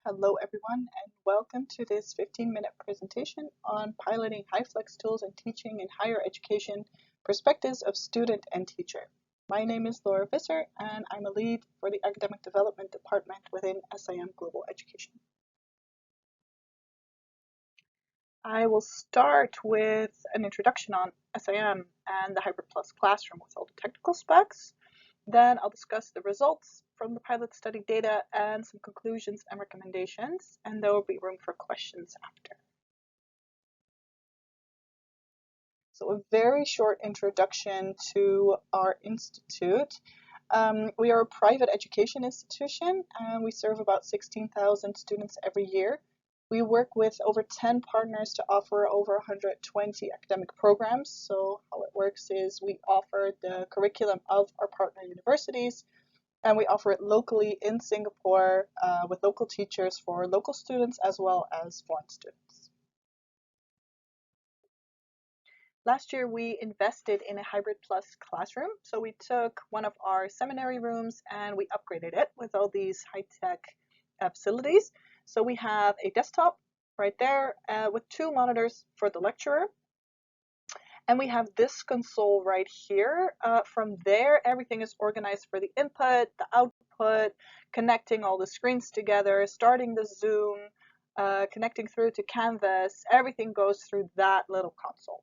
Hello everyone and welcome to this 15-minute presentation on piloting HyFlex tools and teaching in higher education, perspectives of student and teacher. My name is Laura Visser and I'm a lead for the Academic Development Department within SIM Global Education. I will start with an introduction on SIM and the Hybrid Plus classroom with all the technical specs. Then I'll discuss the results from the pilot study data and some conclusions and recommendations, and there will be room for questions after. So a very short introduction to our institute. We are a private education institution and we serve about 16,000 students every year. We work with over 10 partners to offer over 120 academic programs. So how it works is we offer the curriculum of our partner universities and we offer it locally in Singapore with local teachers for local students as well as foreign students. Last year, we invested in a Hybrid Plus classroom. So we took one of our seminary rooms and we upgraded it with all these high-tech facilities. So we have a desktop right there with 2 monitors for the lecturer. And we have this console right here. From there, everything is organized for the input, the output, connecting all the screens together, starting the Zoom, connecting through to Canvas. Everything goes through that little console.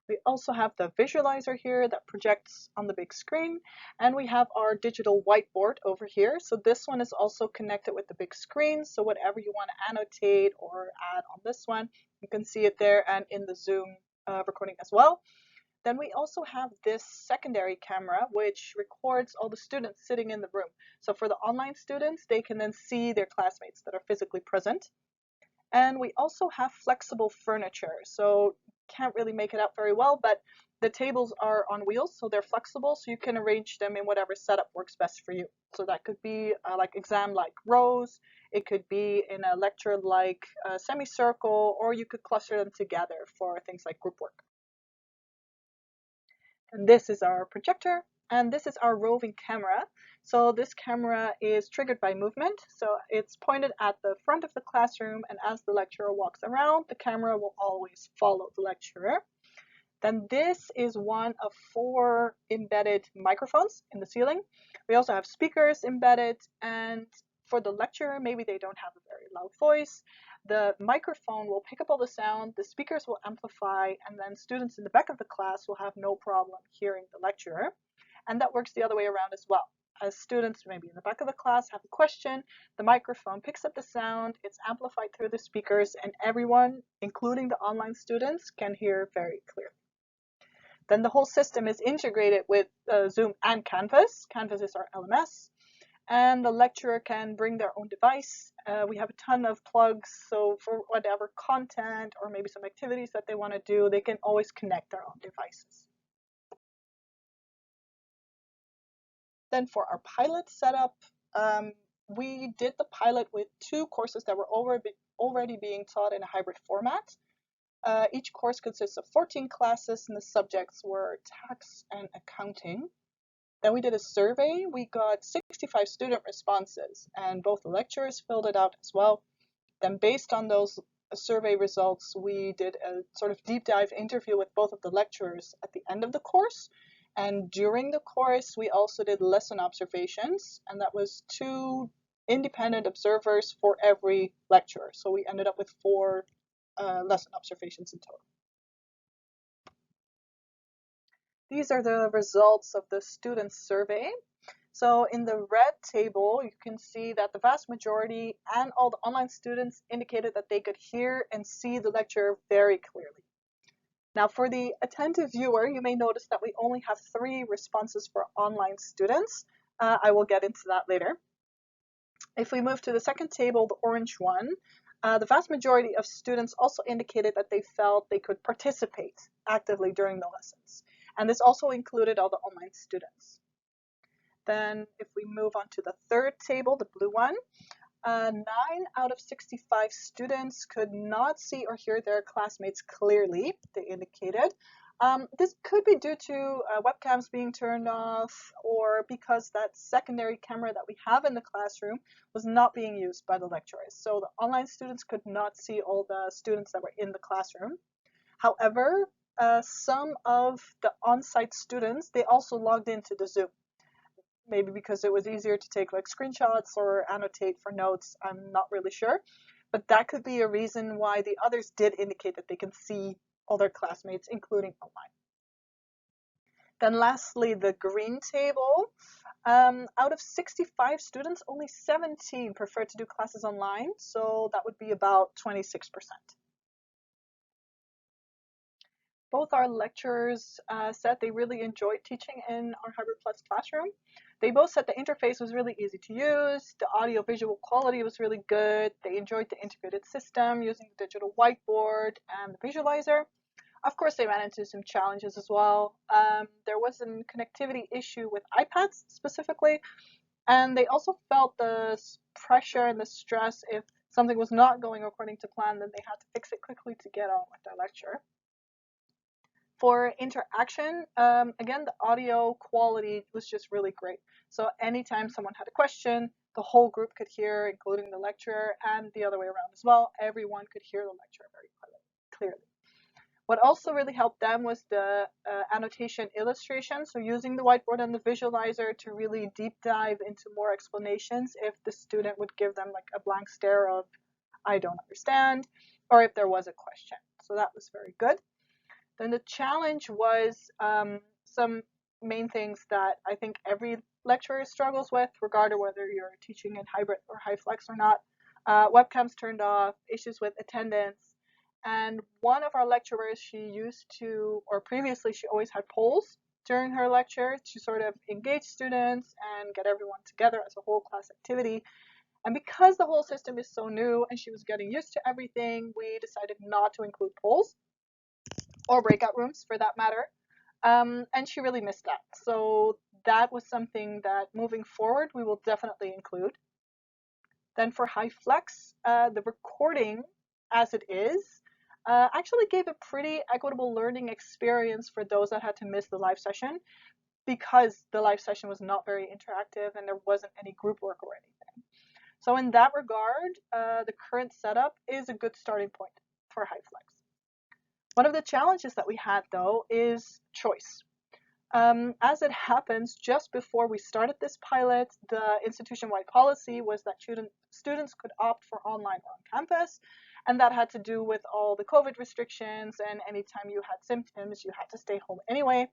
We also have the visualizer here that projects on the big screen, and we have our digital whiteboard over here. So this one is also connected with the big screen. So whatever you want to annotate or add on this one, you can see it there and in the Zoom recording as well. Then we also have this secondary camera, which records all the students sitting in the room. So for the online students, they can then see their classmates that are physically present. And we also have flexible furniture. So can't really make it out very well, but the tables are on wheels, so they're flexible, so you can arrange them in whatever setup works best for you. So that could be like exam-like rows, it could be in a lecture-like semicircle, or you could cluster them together for things like group work. And this is our projector, and this is our roving camera. So this camera is triggered by movement. So it's pointed at the front of the classroom, and as the lecturer walks around, the camera will always follow the lecturer. Then this is one of 4 embedded microphones in the ceiling. We also have speakers embedded, and for the lecturer, maybe they don't have a very loud voice. The microphone will pick up all the sound, the speakers will amplify, and then students in the back of the class will have no problem hearing the lecturer. And that works the other way around as well. As students maybe in the back of the class have a question, the microphone picks up the sound, it's amplified through the speakers, and everyone, including the online students, can hear very clearly. Then the whole system is integrated with Zoom and Canvas. Canvas is our LMS. And the lecturer can bring their own device. We have a ton of plugs, so for whatever content or maybe some activities that they want to do, they can always connect their own devices. Then for our pilot setup, we did the pilot with 2 courses that were already being taught in a hybrid format. Each course consists of 14 classes, and the subjects were tax and accounting. Then we did a survey. We got 65 student responses, and both the lecturers filled it out as well. Then based on those survey results, we did a sort of deep dive interview with both of the lecturers at the end of the course. And during the course, we also did lesson observations, and that was 2 independent observers for every lecturer. So we ended up with 4 lesson observations in total. These are the results of the student survey. So in the red table, you can see that the vast majority and all the online students indicated that they could hear and see the lecture very clearly. Now for the attentive viewer, you may notice that we only have 3 responses for online students. I will get into that later. If we move to the second table, the orange one, the vast majority of students also indicated that they felt they could participate actively during the lessons. And this also included all the online students. Then if we move on to the third table, the blue one, 9 out of 65 students could not see or hear their classmates clearly, they indicated. This could be due to webcams being turned off, or because that secondary camera that we have in the classroom was not being used by the lecturers. So the online students could not see all the students that were in the classroom. However, some of the on-site students, they also logged into the Zoom. Maybe because it was easier to take like screenshots or annotate for notes. I'm not really sure. But that could be a reason why the others did indicate that they can see all their classmates, including online. Then lastly, the green table. Out of 65 students, only 17 prefer to do classes online, so that would be about 26%. Both our lecturers said they really enjoyed teaching in our Hybrid Plus classroom. They both said the interface was really easy to use, the audio-visual quality was really good, they enjoyed the integrated system using the digital whiteboard and the visualizer. Of course, they ran into some challenges as well. There was a connectivity issue with iPads specifically, and they also felt the pressure and the stress if something was not going according to plan, then they had to fix it quickly to get on with their lecture. For interaction, again, the audio quality was just really great. So anytime someone had a question, the whole group could hear, including the lecturer, and the other way around as well. Everyone could hear the lecturer very clearly. What also really helped them was the annotation illustration, so using the whiteboard and the visualizer to really deep dive into more explanations if the student would give them like a blank stare of, I don't understand, or if there was a question. So that was very good. Then the challenge was some main things that I think every lecturer struggles with, regardless of whether you're teaching in hybrid or HyFlex or not. Webcams turned off, issues with attendance, and one of our lecturers, she used to, or previously she always had polls during her lecture to sort of engage students and get everyone together as a whole class activity. And because the whole system is so new and she was getting used to everything, we decided not to include polls or breakout rooms for that matter. And she really missed that. So that was something that moving forward we will definitely include. Then for HyFlex, the recording as it is actually gave a pretty equitable learning experience for those that had to miss the live session, because the live session was not very interactive and there wasn't any group work or anything. So in that regard, the current setup is a good starting point for HyFlex. One of the challenges that we had, though, is choice. As it happens, just before we started this pilot, the institution-wide policy was that students could opt for online or on campus, and that had to do with all the COVID restrictions, and anytime you had symptoms, you had to stay home anyway.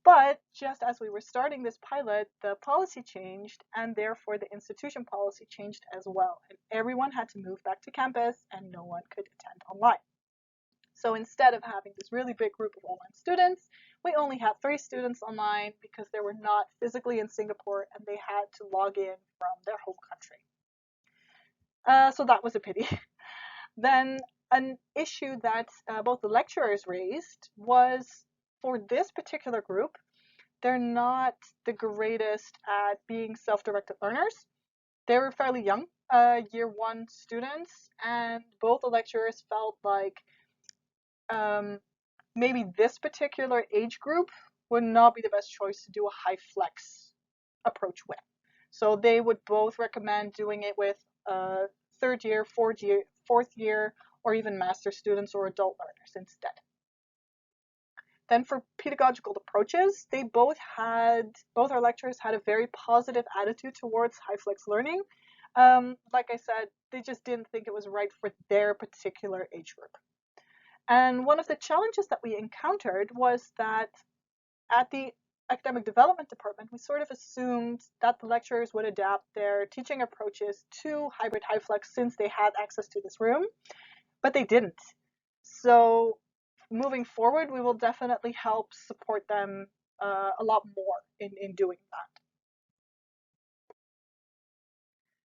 But just as we were starting this pilot, the policy changed, and therefore the institution policy changed as well, and everyone had to move back to campus, and no one could attend online. So instead of having this really big group of online students, we only had 3 students online because they were not physically in Singapore and they had to log in from their home country. So that was a pity. Then an issue that both the lecturers raised was for this particular group, they're not the greatest at being self-directed learners. They were fairly young, year 1 students, and both the lecturers felt like maybe this particular age group would not be the best choice to do a HyFlex approach with. So they would both recommend doing it with third year, fourth year, or even master students or adult learners instead. Then for pedagogical approaches, both our lecturers had a very positive attitude towards HyFlex learning. Like I said, they just didn't think it was right for their particular age group. And one of the challenges that we encountered was that at the academic development department, we sort of assumed that the lecturers would adapt their teaching approaches to hybrid HyFlex since they had access to this room, but they didn't. So moving forward, we will definitely help support them a lot more in doing that.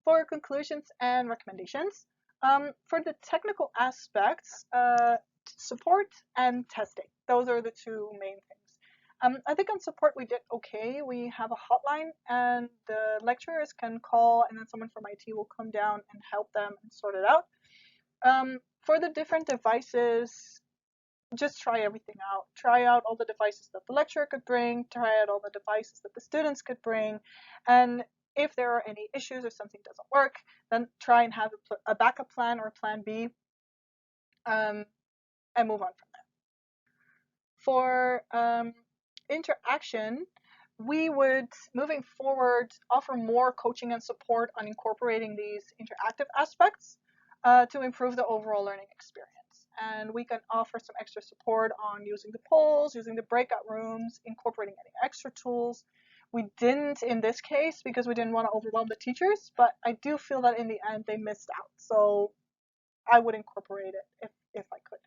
For conclusions and recommendations, for the technical aspects, support and testing. Those are the 2 main things. I think on support we did okay. We have a hotline and the lecturers can call and then someone from IT will come down and help them and sort it out. For the different devices, just try everything out. Try out all the devices that the lecturer could bring, try out all the devices that the students could bring, and if there are any issues or something doesn't work, then try and have a backup plan or plan B, and move on from there. For interaction, we would, moving forward, offer more coaching and support on incorporating these interactive aspects to improve the overall learning experience. And we can offer some extra support on using the polls, using the breakout rooms, incorporating any extra tools. We didn't in this case because we didn't want to overwhelm the teachers, but I do feel that in the end they missed out. So I would incorporate it if I could.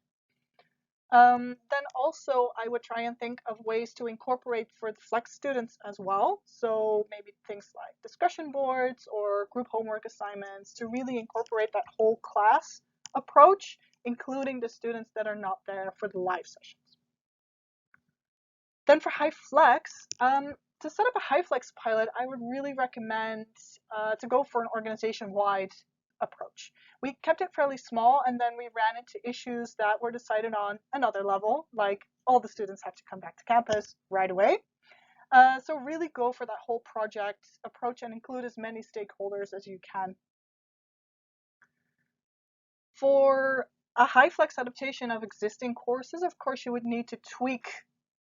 Then also I would try and think of ways to incorporate for the flex students as well. So maybe things like discussion boards or group homework assignments to really incorporate that whole class approach, including the students that are not there for the live sessions. Then for HyFlex, to set up a HyFlex pilot, I would really recommend to go for an organization-wide approach. We kept it fairly small, and then we ran into issues that were decided on another level, like all the students have to come back to campus right away. So really go for that whole project approach and include as many stakeholders as you can. For a HyFlex adaptation of existing courses, of course, you would need to tweak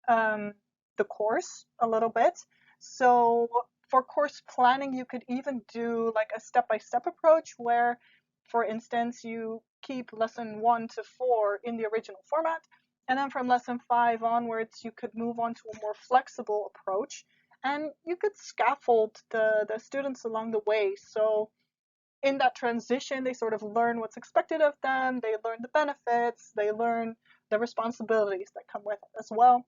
the course a little bit. So for course planning, you could even do like a step-by-step approach where, for instance, you keep lesson 1 to 4 in the original format, and then from lesson 5 onwards, you could move on to a more flexible approach, and you could scaffold the students along the way. So in that transition, they sort of learn what's expected of them, they learn the benefits, they learn the responsibilities that come with it as well,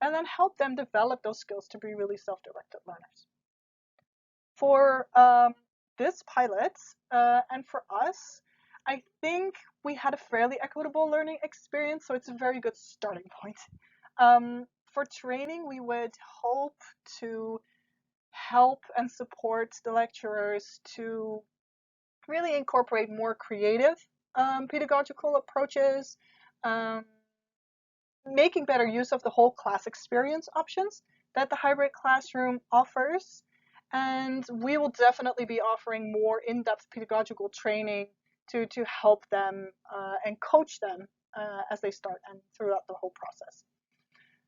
and then help them develop those skills to be really self-directed learners. For this pilot, and for us, I think we had a fairly equitable learning experience, so it's a very good starting point. For training, we would hope to help and support the lecturers to really incorporate more creative pedagogical approaches, um, making better use of the whole class experience options that the hybrid classroom offers. And we will definitely be offering more in-depth pedagogical training to help them and coach them as they start and throughout the whole process.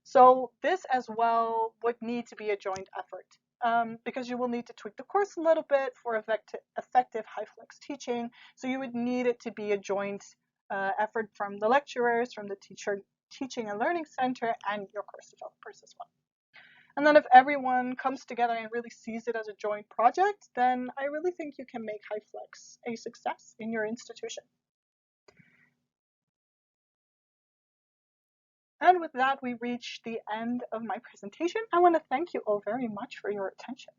So this as well would need to be a joint effort because you will need to tweak the course a little bit for effective HyFlex teaching. So you would need it to be a joint effort from the lecturers, from the teaching and learning center, and your course developers as well. And then if everyone comes together and really sees it as a joint project, then I really think you can make HyFlex a success in your institution. And with that, we reach the end of my presentation. I want to thank you all very much for your attention.